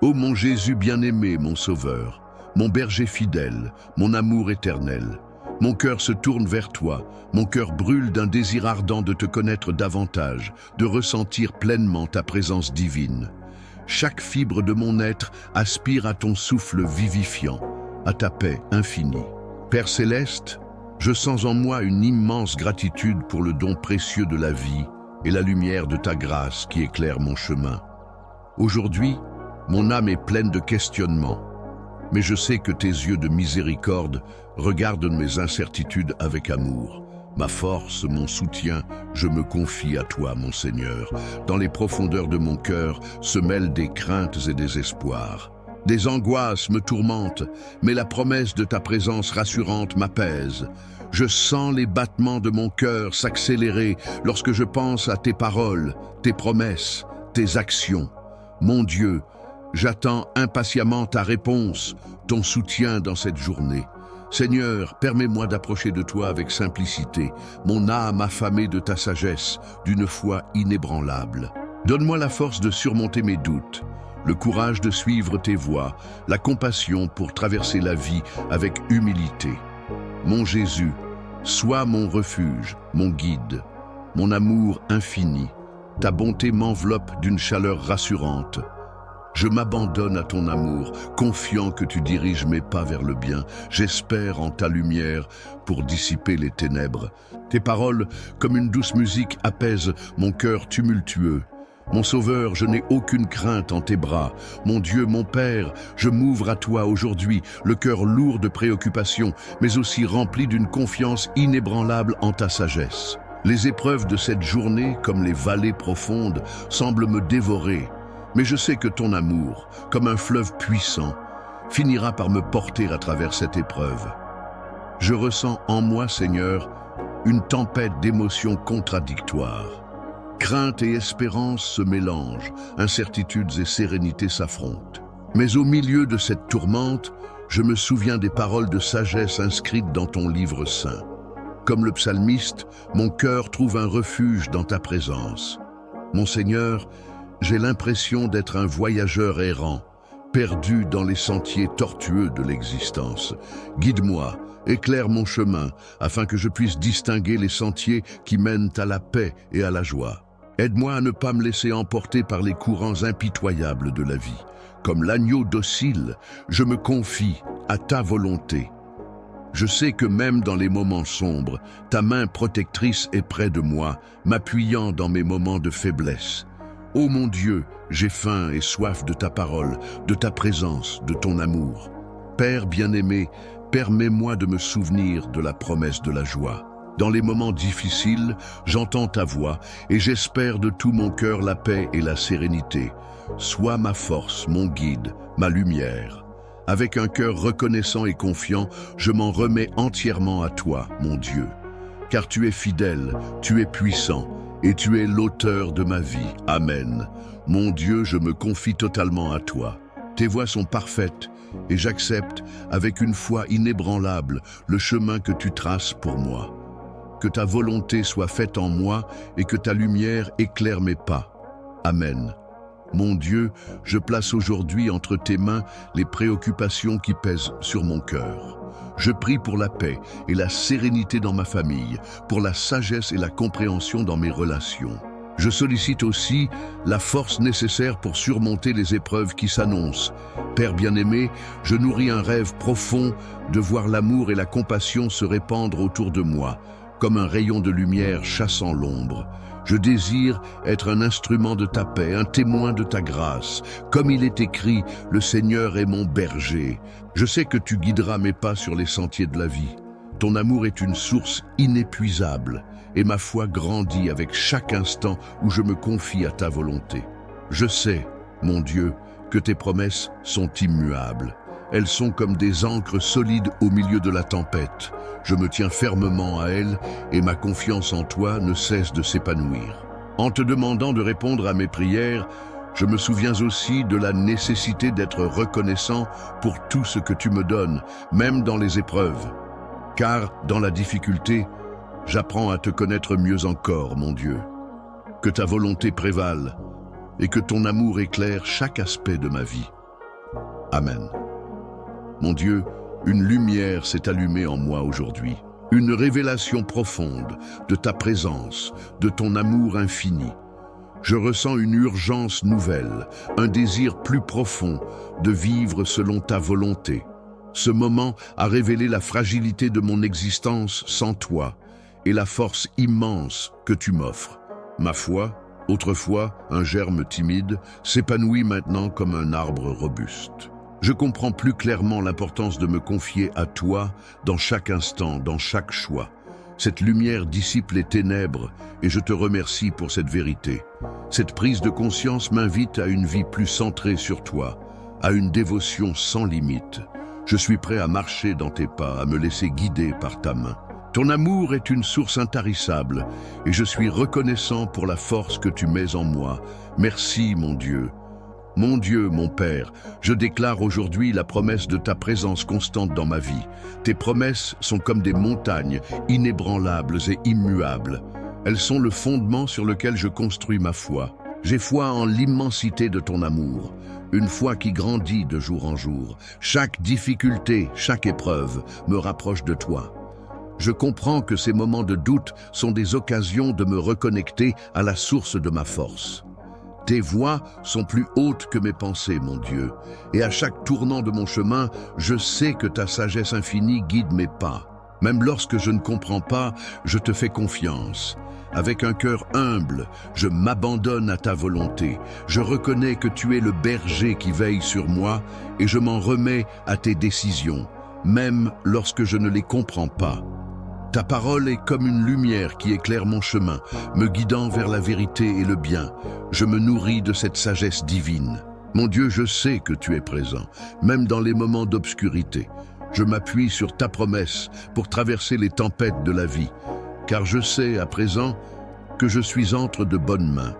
Ô mon Jésus bien-aimé, mon Sauveur, mon berger fidèle, mon amour éternel, mon cœur se tourne vers toi, mon cœur brûle d'un désir ardent de te connaître davantage, de ressentir pleinement ta présence divine. Chaque fibre de mon être aspire à ton souffle vivifiant, à ta paix infinie. Père céleste, je sens en moi une immense gratitude pour le don précieux de la vie et la lumière de ta grâce qui éclaire mon chemin. Aujourd'hui, mon âme est pleine de questionnements, mais je sais que tes yeux de miséricorde regardent mes incertitudes avec amour. Ma force, mon soutien, je me confie à toi, mon Seigneur. Dans les profondeurs de mon cœur se mêlent des craintes et des espoirs. Des angoisses me tourmentent, mais la promesse de ta présence rassurante m'apaise. Je sens les battements de mon cœur s'accélérer lorsque je pense à tes paroles, tes promesses, tes actions. Mon Dieu, j'attends impatiemment ta réponse, ton soutien dans cette journée. Seigneur, permets-moi d'approcher de toi avec simplicité, mon âme affamée de ta sagesse, d'une foi inébranlable. Donne-moi la force de surmonter mes doutes, le courage de suivre tes voies, la compassion pour traverser la vie avec humilité. Mon Jésus, sois mon refuge, mon guide, mon amour infini. Ta bonté m'enveloppe d'une chaleur rassurante. Je m'abandonne à ton amour, confiant que tu diriges mes pas vers le bien. J'espère en ta lumière pour dissiper les ténèbres. Tes paroles, comme une douce musique, apaisent mon cœur tumultueux. Mon Sauveur, je n'ai aucune crainte en tes bras. Mon Dieu, mon Père, je m'ouvre à toi aujourd'hui, le cœur lourd de préoccupations, mais aussi rempli d'une confiance inébranlable en ta sagesse. Les épreuves de cette journée, comme les vallées profondes, semblent me dévorer. Mais je sais que ton amour, comme un fleuve puissant, finira par me porter à travers cette épreuve. Je ressens en moi, Seigneur, une tempête d'émotions contradictoires. Crainte et espérance se mélangent, incertitudes et sérénité s'affrontent. Mais au milieu de cette tourmente, je me souviens des paroles de sagesse inscrites dans ton livre saint. Comme le psalmiste, mon cœur trouve un refuge dans ta présence. Mon Seigneur, j'ai l'impression d'être un voyageur errant, perdu dans les sentiers tortueux de l'existence. Guide-moi, éclaire mon chemin, afin que je puisse distinguer les sentiers qui mènent à la paix et à la joie. Aide-moi à ne pas me laisser emporter par les courants impitoyables de la vie. Comme l'agneau docile, je me confie à ta volonté. Je sais que même dans les moments sombres, ta main protectrice est près de moi, m'appuyant dans mes moments de faiblesse. Ô mon Dieu, j'ai faim et soif de ta parole, de ta présence, de ton amour. Père bien-aimé, permets-moi de me souvenir de la promesse de la joie. Dans les moments difficiles, j'entends ta voix et j'espère de tout mon cœur la paix et la sérénité. Sois ma force, mon guide, ma lumière. Avec un cœur reconnaissant et confiant, je m'en remets entièrement à toi, mon Dieu. Car tu es fidèle, tu es puissant, et tu es l'auteur de ma vie. Amen. Mon Dieu, je me confie totalement à toi. Tes voies sont parfaites, et j'accepte, avec une foi inébranlable, le chemin que tu traces pour moi. Que ta volonté soit faite en moi, et que ta lumière éclaire mes pas. Amen. Mon Dieu, je place aujourd'hui entre tes mains les préoccupations qui pèsent sur mon cœur. Je prie pour la paix et la sérénité dans ma famille, pour la sagesse et la compréhension dans mes relations. Je sollicite aussi la force nécessaire pour surmonter les épreuves qui s'annoncent. Père bien-aimé, je nourris un rêve profond de voir l'amour et la compassion se répandre autour de moi, comme un rayon de lumière chassant l'ombre. Je désire être un instrument de ta paix, un témoin de ta grâce. Comme il est écrit, le Seigneur est mon berger. Je sais que tu guideras mes pas sur les sentiers de la vie. Ton amour est une source inépuisable et ma foi grandit avec chaque instant où je me confie à ta volonté. Je sais, mon Dieu, que tes promesses sont immuables. Elles sont comme des ancres solides au milieu de la tempête. Je me tiens fermement à elles et ma confiance en toi ne cesse de s'épanouir. En te demandant de répondre à mes prières, je me souviens aussi de la nécessité d'être reconnaissant pour tout ce que tu me donnes, même dans les épreuves. Car, dans la difficulté, j'apprends à te connaître mieux encore, mon Dieu. Que ta volonté prévale et que ton amour éclaire chaque aspect de ma vie. Amen. Mon Dieu, une lumière s'est allumée en moi aujourd'hui. Une révélation profonde de ta présence, de ton amour infini. Je ressens une urgence nouvelle, un désir plus profond de vivre selon ta volonté. Ce moment a révélé la fragilité de mon existence sans toi et la force immense que tu m'offres. Ma foi, autrefois un germe timide, s'épanouit maintenant comme un arbre robuste. Je comprends plus clairement l'importance de me confier à toi dans chaque instant, dans chaque choix. Cette lumière dissipe les ténèbres et je te remercie pour cette vérité. Cette prise de conscience m'invite à une vie plus centrée sur toi, à une dévotion sans limite. Je suis prêt à marcher dans tes pas, à me laisser guider par ta main. Ton amour est une source intarissable et je suis reconnaissant pour la force que tu mets en moi. Merci, mon Dieu. Mon Dieu, mon Père, je déclare aujourd'hui la promesse de ta présence constante dans ma vie. Tes promesses sont comme des montagnes, inébranlables et immuables. Elles sont le fondement sur lequel je construis ma foi. J'ai foi en l'immensité de ton amour, une foi qui grandit de jour en jour. Chaque difficulté, chaque épreuve me rapproche de toi. Je comprends que ces moments de doute sont des occasions de me reconnecter à la source de ma force. Tes voies sont plus hautes que mes pensées, mon Dieu, et à chaque tournant de mon chemin, je sais que ta sagesse infinie guide mes pas. Même lorsque je ne comprends pas, je te fais confiance. Avec un cœur humble, je m'abandonne à ta volonté. Je reconnais que tu es le berger qui veille sur moi et je m'en remets à tes décisions, même lorsque je ne les comprends pas. Ta parole est comme une lumière qui éclaire mon chemin, me guidant vers la vérité et le bien. Je me nourris de cette sagesse divine. Mon Dieu, je sais que tu es présent, même dans les moments d'obscurité. Je m'appuie sur ta promesse pour traverser les tempêtes de la vie, car je sais à présent que je suis entre de bonnes mains.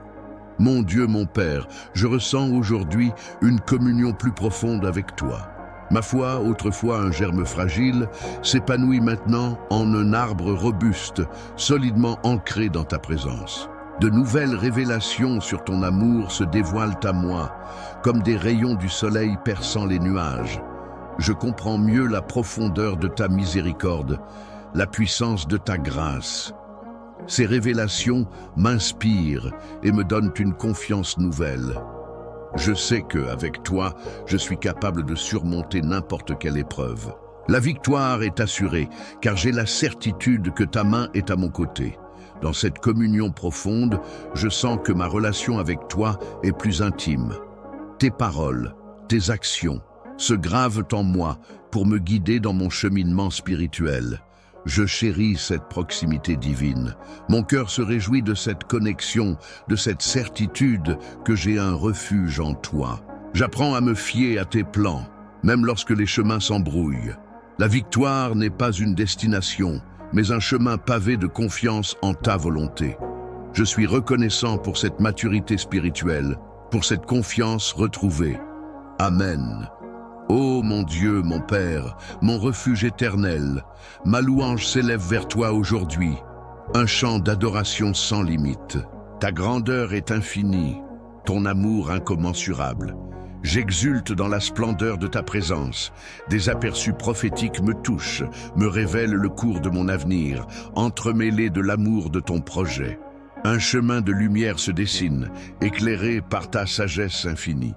Mon Dieu, mon Père, je ressens aujourd'hui une communion plus profonde avec toi. Ma foi, autrefois un germe fragile, s'épanouit maintenant en un arbre robuste, solidement ancré dans ta présence. De nouvelles révélations sur ton amour se dévoilent à moi, comme des rayons du soleil perçant les nuages. Je comprends mieux la profondeur de ta miséricorde, la puissance de ta grâce. Ces révélations m'inspirent et me donnent une confiance nouvelle. Je sais qu'avec toi, je suis capable de surmonter n'importe quelle épreuve. La victoire est assurée, car j'ai la certitude que ta main est à mon côté. Dans cette communion profonde, je sens que ma relation avec toi est plus intime. Tes paroles, tes actions se gravent en moi pour me guider dans mon cheminement spirituel. Je chéris cette proximité divine. Mon cœur se réjouit de cette connexion, de cette certitude que j'ai un refuge en toi. J'apprends à me fier à tes plans, même lorsque les chemins s'embrouillent. La victoire n'est pas une destination, mais un chemin pavé de confiance en ta volonté. Je suis reconnaissant pour cette maturité spirituelle, pour cette confiance retrouvée. Amen. Ô mon Dieu, mon Père, mon refuge éternel, ma louange s'élève vers toi aujourd'hui, un chant d'adoration sans limite. Ta grandeur est infinie, ton amour incommensurable. J'exulte dans la splendeur de ta présence. Des aperçus prophétiques me touchent, me révèlent le cours de mon avenir, entremêlé de l'amour de ton projet. Un chemin de lumière se dessine, éclairé par ta sagesse infinie.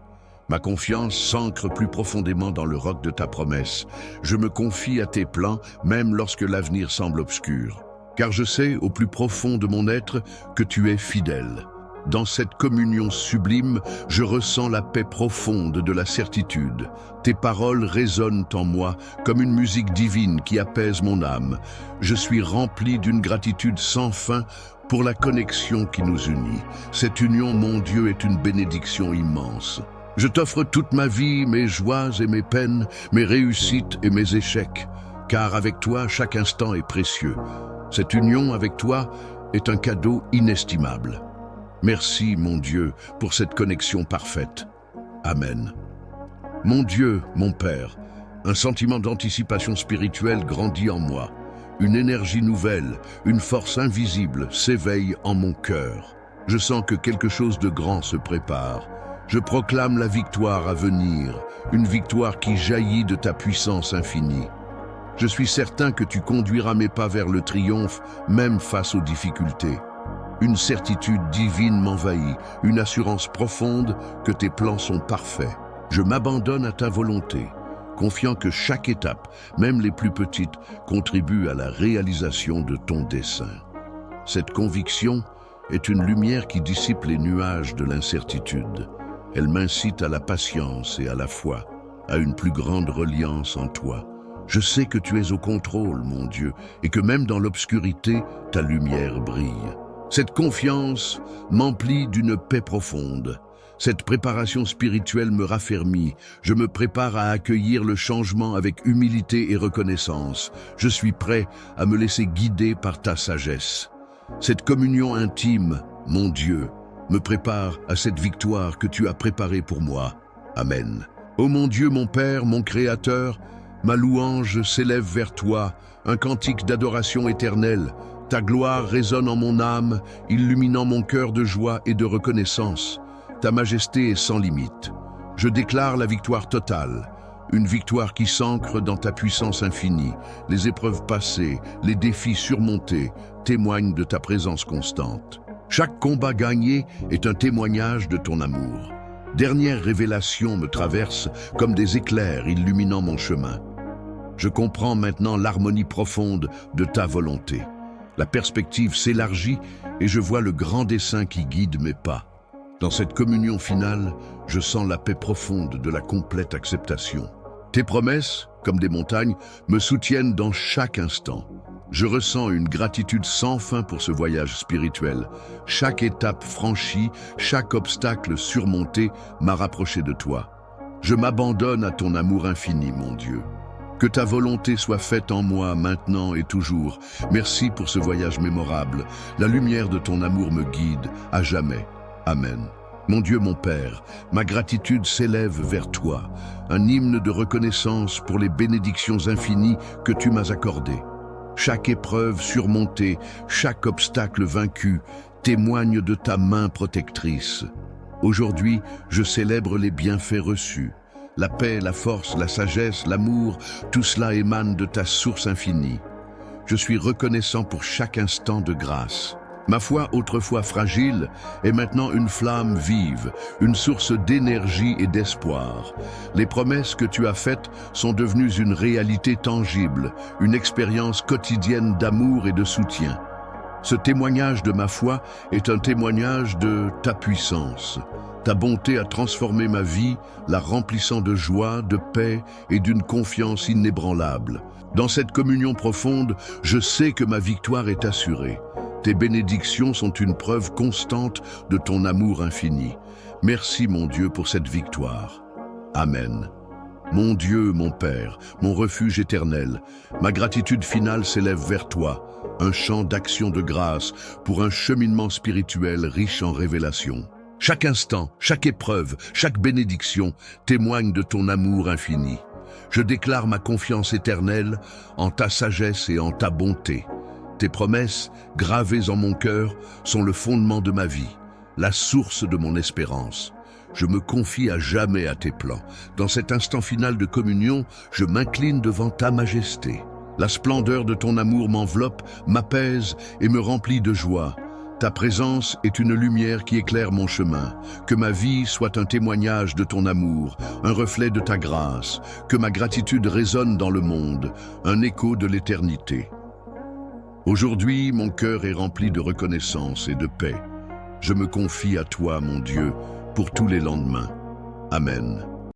Ma confiance s'ancre plus profondément dans le roc de ta promesse. Je me confie à tes plans, même lorsque l'avenir semble obscur. Car je sais, au plus profond de mon être, que tu es fidèle. Dans cette communion sublime, je ressens la paix profonde de la certitude. Tes paroles résonnent en moi comme une musique divine qui apaise mon âme. Je suis rempli d'une gratitude sans fin pour la connexion qui nous unit. Cette union, mon Dieu, est une bénédiction immense. Je t'offre toute ma vie, mes joies et mes peines, mes réussites et mes échecs, car avec toi, chaque instant est précieux. Cette union avec toi est un cadeau inestimable. Merci, mon Dieu, pour cette connexion parfaite. Amen. Mon Dieu, mon Père, un sentiment d'anticipation spirituelle grandit en moi. Une énergie nouvelle, une force invisible s'éveille en mon cœur. Je sens que quelque chose de grand se prépare. Je proclame la victoire à venir, une victoire qui jaillit de ta puissance infinie. Je suis certain que tu conduiras mes pas vers le triomphe, même face aux difficultés. Une certitude divine m'envahit, une assurance profonde que tes plans sont parfaits. Je m'abandonne à ta volonté, confiant que chaque étape, même les plus petites, contribue à la réalisation de ton dessein. Cette conviction est une lumière qui dissipe les nuages de l'incertitude. Elle m'incite à la patience et à la foi, à une plus grande reliance en toi. Je sais que tu es au contrôle, mon Dieu, et que même dans l'obscurité, ta lumière brille. Cette confiance m'emplit d'une paix profonde. Cette préparation spirituelle me raffermit. Je me prépare à accueillir le changement avec humilité et reconnaissance. Je suis prêt à me laisser guider par ta sagesse. Cette communion intime, mon Dieu, me prépare à cette victoire que tu as préparée pour moi. Amen. Ô mon Dieu, mon Père, mon Créateur, ma louange s'élève vers toi, un cantique d'adoration éternelle. Ta gloire résonne en mon âme, illuminant mon cœur de joie et de reconnaissance. Ta majesté est sans limite. Je déclare la victoire totale, une victoire qui s'ancre dans ta puissance infinie. Les épreuves passées, les défis surmontés témoignent de ta présence constante. Chaque combat gagné est un témoignage de ton amour. Dernière révélation me traverse comme des éclairs illuminant mon chemin. Je comprends maintenant l'harmonie profonde de ta volonté. La perspective s'élargit et je vois le grand dessein qui guide mes pas. Dans cette communion finale, je sens la paix profonde de la complète acceptation. Tes promesses, comme des montagnes, me soutiennent dans chaque instant. Je ressens une gratitude sans fin pour ce voyage spirituel. Chaque étape franchie, chaque obstacle surmonté m'a rapproché de toi. Je m'abandonne à ton amour infini, mon Dieu. Que ta volonté soit faite en moi maintenant et toujours. Merci pour ce voyage mémorable. La lumière de ton amour me guide à jamais. Amen. Mon Dieu, mon Père, ma gratitude s'élève vers toi, un hymne de reconnaissance pour les bénédictions infinies que tu m'as accordées. Chaque épreuve surmontée, chaque obstacle vaincu témoigne de ta main protectrice. Aujourd'hui, je célèbre les bienfaits reçus. La paix, la force, la sagesse, l'amour, tout cela émane de ta source infinie. Je suis reconnaissant pour chaque instant de grâce. Ma foi, autrefois fragile, est maintenant une flamme vive, une source d'énergie et d'espoir. Les promesses que tu as faites sont devenues une réalité tangible, une expérience quotidienne d'amour et de soutien. Ce témoignage de ma foi est un témoignage de ta puissance. Ta bonté a transformé ma vie, la remplissant de joie, de paix et d'une confiance inébranlable. Dans cette communion profonde, je sais que ma victoire est assurée. Tes bénédictions sont une preuve constante de ton amour infini. Merci, mon Dieu, pour cette victoire. Amen. Mon Dieu, mon Père, mon refuge éternel, ma gratitude finale s'élève vers toi, un chant d'action de grâce pour un cheminement spirituel riche en révélations. Chaque instant, chaque épreuve, chaque bénédiction témoigne de ton amour infini. Je déclare ma confiance éternelle en ta sagesse et en ta bonté. Tes promesses, gravées en mon cœur, sont le fondement de ma vie, la source de mon espérance. Je me confie à jamais à tes plans. Dans cet instant final de communion, je m'incline devant ta majesté. La splendeur de ton amour m'enveloppe, m'apaise et me remplit de joie. Ta présence est une lumière qui éclaire mon chemin. Que ma vie soit un témoignage de ton amour, un reflet de ta grâce. Que ma gratitude résonne dans le monde, un écho de l'éternité. Aujourd'hui, mon cœur est rempli de reconnaissance et de paix. Je me confie à toi, mon Dieu, pour tous les lendemains. Amen.